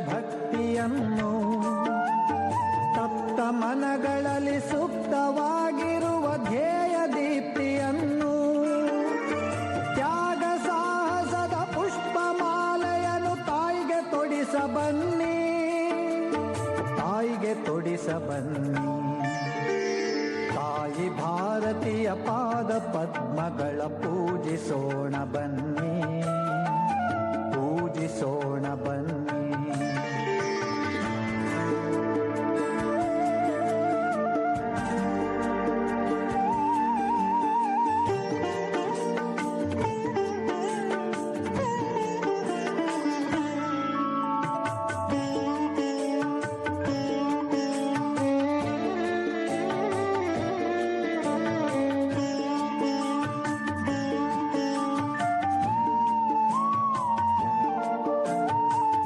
ಭಕ್ತಿಯನ್ನು ತಪ್ತ ಮನಗಳಲ್ಲಿ ಸುಪ್ತವಾಗಿರುವ ಧ್ಯೇಯ ದೀಪ್ತಿಯನ್ನು ತ್ಯಾಗ ಸಾಹಸದ ಪುಷ್ಪಮಾಲೆಯನ್ನು ತಾಯಿಗೆ ತೊಡಿಸ ಬನ್ನಿ, ತಾಯಿಗೆ ತೊಡಿಸ ಬನ್ನಿ. ತಾಯಿ ಭಾರತೀಯ ಪಾದ ಪದ್ಮಗಳ ಪೂಜಿಸೋಣ ಬನ್ನಿ, ಪೂಜಿಸೋಣ ಬನ್ನಿ.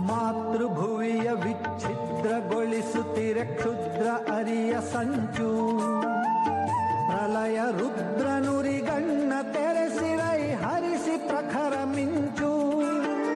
ಮಾತೃಭುವಿಯ ವಿಚ್ಛಿದ್ರಗೊಳಿಸುತ್ತಿರೆ ಕ್ಷುದ್ರ ಅರಿಯ ಸಂಚು, ಪ್ರಲಯ ರುದ್ರನುರಿಗಣ್ಣ ತೆರೆಸಿರೈ